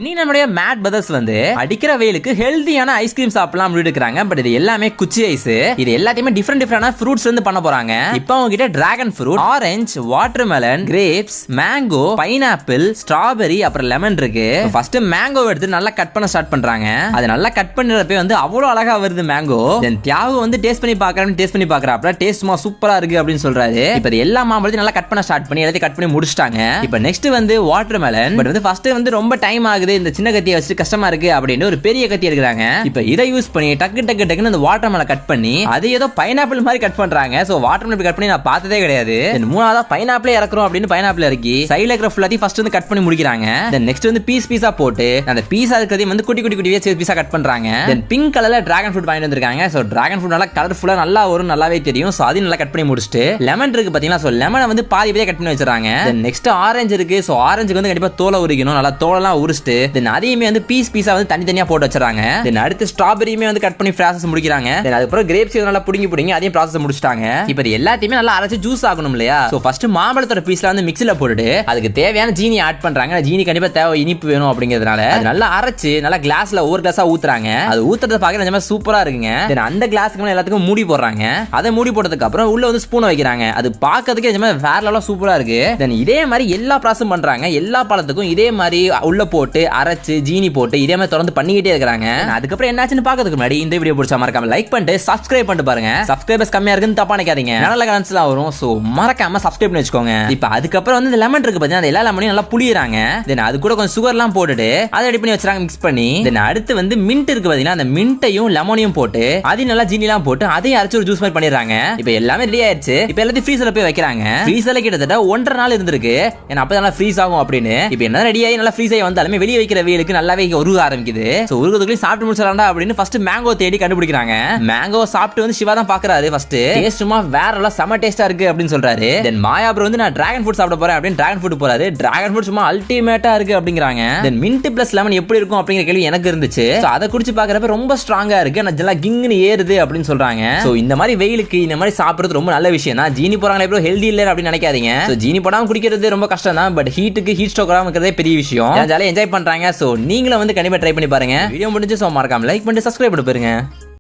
இனி நம்மளுடைய mat brothers வந்து அடிக்கிற வெயிலுக்கு ஹெல்தியான ஐஸ்கிரீம் சாப்பிடலாம் அப்படின்னு இருக்காங்க. பட் இது எல்லாமே குச்சி ஐஸ். இது எல்லாத்தையுமே டிஃபரெண்டான ஃப்ரூட்ஸ்ல இருந்து பண்ண போறாங்க. இப்போ அவங்க கிட்ட dragon fruit, orange, watermelon, grapes, mango, pineapple, strawberry அப்புறம் லெமன் இருக்கு. ஃபர்ஸ்ட் மேங்கோ எடுத்து நல்லா கட் பண்ண ஸ்டார்ட் பண்றாங்க. அது நல்லா கட் பண்றப்ப வந்து அவ்வளவு அழகா வருது மேங்கோ. தென் தியாகு வந்து டேஸ்ட் பண்ணி பாக்குறாப்ல டேஸ்ட் சூப்பரா இருக்கு அப்படின்னு சொல்றாரு. இப்போ எல்லா மாம்பழத்தையும் நல்லா கட் பண்ண ஸ்டார்ட் பண்ணி எல்லாத்தையும் கட் பண்ணி முடிச்சிட்டாங்க. இப்போ நெக்ஸ்ட் வந்து வாட்டர்மெலன். பட் வந்து ஃபர்ஸ்ட் வந்து ரொம்ப டைம் ஆகுது, இந்த சின்ன கத்தியை வச்சு கஷ்டமா இருக்கு அப்படின்னு ஒரு பெரிய கத்தி எடுக்கிறாங்க. இப்போ இதை யூஸ் பண்ணி டக்குன்னு அந்த வாட்டர்மெலன் கட் பண்ணி அது ஏதோ பைனாப்பிள் மாதிரி கட் பண்றாங்க. சோ வாட்டர்மெலன் கட் பண்ணி நான் பார்த்ததே கிடையாது. மூணாவதா பைனாப்பிள் இறக்குறோம் அப்படின்னு பைனாப்பிள் இறக்கி சைடுல இருக்கிற ஃபுல்லாத்தையும் ஃபர்ஸ்ட் வந்து கட் பண்ணி முடிக்கிறாங்க. தென் நெக்ஸ்ட் வந்து பீஸா போட்டு அந்த பீஸா இருக்கிறதையும் வந்து குட்டி குட்டி பீஸா கட் பண்றாங்க. தென் பிங்க் கலர்ல டிராகன் ஃப்ரூட் வாங்கிட்டு வந்திருக்காங்க. சோ டிராகன் ஃப்ரூட் நல்லா கலர்ஃபுல்லா நல்லா வரும், நல்லாவே தெரியும். சோ அதையும் நல்லா கட் பண்ணி முடிச்சிட்டு லெமன் இருக்கு பாத்தீங்களா, சோ லெமனை வந்து பாதி பாதியா கட் பண்ணி வச்சிருக்காங்க. தென் நெக்ஸ்ட் ஆரஞ்சு இருக்கு. சோ ஆரஞ்சுக்கு வந்து கண்டிப்பா தோலை உரிக்கணும், நல்லா தோலெல்லாம் உரிச்சிட்டு தென் அதையுமே வந்து பீஸா வந்து தனித்தனியா போட்டு வச்சிருக்காங்க. தென் அடுத்து ஸ்ட்ராபெரியுமே வந்து கட் பண்ணி ப்ராசஸ் முடிக்கிறாங்க. தென் அதுக்கப்புறம் கிரேப்ஸ் நல்லா புடிங்கி அதையும் ப்ராசஸ் முடிச்சிட்டாங்க. இப்போ இது எல்லாத்தையுமே நல்லா அரைச்சு ஜூஸ் ஆகணும் இல்லையா. சோ ஃபர்ஸ்ட் மாம்பழத்தோட பீஸ்ல வந்து மிக்ஸில போட்டுட்டு அதுக்கு தேவையான ஜீனி ஆட் பண்றாங்க. ஜீனி கண்டிப்பா தேவை, இனிப்பு வேணும் அப்படிங்கிறதுனால அது நல்லா அரைச்சு நல்லா கிளாஸ்ல ஒரு கிளாஸா ஊத்துறாங்க. அது ஊத்துறத பார்க்க நிஜமா சூப்பரா இருக்குங்க. தென் அந்த கிளாஸ்க்கு மேல எல்லாத்துக்கும் மூடி போடுறாங்க. அதை மூடி போட்டதுக்கு அப்புறம் உள்ள வந்து ஸ்பூன் வைக்கிறாங்க. அது பார்க்கிறதுக்கு நிஜமா வேற லெவலா சூப்பரா இருக்கு. தென் இதே மாதிரி எல்லா ப்ராசஸும் பண்றாங்க. எல்லா பழத்துக்கும் இதே மாதிரி உள்ள போட்டு அரைச்சு ஜீனி போட்டு இதே மாதிரி தொடர்ந்து பண்ணிக்கிட்டே இருக்காங்க. அதுக்கப்புறம் என்னாச்சுன்னு பார்க்கிறதுக்கு முன்னாடி இந்த வீடியோ பிடிச்சா மறக்காம லைக் பண்ணிட்டு சப்ஸ்கிரைப் பண்ணிட்டு பாருங்க. சப்ஸ்கிரைபர்ஸ் கம்மியா இருக்குன்னு தப்பா நினைக்காதீங்க, நல்ல கமெண்ட்ஸ்லாம் வரும். சோ மறக்காம சப்ஸ்கிரைப் பண்ணி வச்சுக்கோங்க. இப்போ அதுக்கப்புறம் வந்து இந்த லெமன் இருக்கு பாத்தீங்கன்னா, எல்லா லெமனையும் நல்லா புளியறாங்க. தென் அது கூட கொஞ்சம் சுகர்லாம் போட்டுட்டு அதை ரெடி பண்ணி வச்சாங்க, மிக்ஸ் பண்ணி. தென் அடுத்து வந்து மின்ட் இருக்கு பாத்தீங்கன்னா, அந்த மின்ட்டையும் லெமனையும் போட்டு அதையும் நல்லா ஜீனிலாம் போட்டு அதையும் அரைச்சு ஒரு ஜூஸ் மாதிரி பண்ணிடுறாங்க. இப்போ எல்லாமே ரெடி ஆயிடுச்சு. இப்போ எல்லாத்தையும் ஃப்ரீசர்ல போய் வைக்கிறாங்க. ஃப்ரீசர்ல கிட்டத்தட்ட 1.5 நாள் இருந்திருக்கு. ஏன்னா அப்பதான் நல்லா ஃப்ரீஸ் ஆகும் அப்படின்னு. இப்போ என்ன ரெடி ஆகி நல்லா ஃப்ரீஸ் ஆகி வந்தாலுமே வெளியே வைக்கிற வெயிலுக்கு நல்லாவே உருக ஆரம்பிக்குது. சோ உருகுறதுக்குள்ள சாப்பிட்டு முடிச்சலாம்டா அப்படின்னு ஃபர்ஸ்ட் மேங்கோ தேடி கண்டுபிடிக்கிறாங்க. மேங்கோ சாப்பிட்டு வந்து சிவா தான் பாக்குறாரு. ஃபர்ஸ்ட் டேஸ்ட்மா வேற எல்லாம் செம டேஸ்டா இருக்கு அப்படின்னு சொல்றாரு. தென் மாயா ப்ரோ வந்து நான் டிராகன் ஃப்ரூட் சாப்பிட போறேன் அப்படின்னு டிராகன் ஃப்ரூட் போறாரு. டிராகன் ஃப்ரூட் சும்மா அல்டிமேட்டா இருக்கு அப்படிங்கறாங்க. தென் மின்ட் பிளஸ் லெமன் எப்படி இருக்கும் அப்படிங்கிற கேள்வி எனக்கு இருந்துச்சு. சோ அதை குடிச்சு பாக்குறப்ப ரொம்ப ஸ்ட்ராங்கா இருக்கு, நல்லா கிங்னு ஏறுது அப்படின்னு சொல்றாங்க. சோ இந்த மாதிரி வெயிலுக்கு இந்த மாதிரி சாப்பிடுறது ரொம்ப நல்ல விஷயம் தான். ஜீனி போறாங்களே ப்ரோ ஹெல்தி இல்ல அப்படின்னு நினைக்காதீங்க. சோ ஜீனி போடாம குடிக்கிறது ரொம்ப கஷ்டம் தான். பட் ஹீட்டுக்கு ஹீட் ஸ்ட்ரோக் வராம இருக்கிறதே பெரிய விஷயம். ஜாலியா என்ஜாய் பண்றாங்க. சோ நீங்களும் வந்து கண்டிப்பா ட்ரை பண்ணி பாருங்க. வீடியோ முடிஞ்சு சோ மறக்காம லைக் பண்ணிட்டு சப்ஸ்கிரைப் பண்ணி பாருங்க.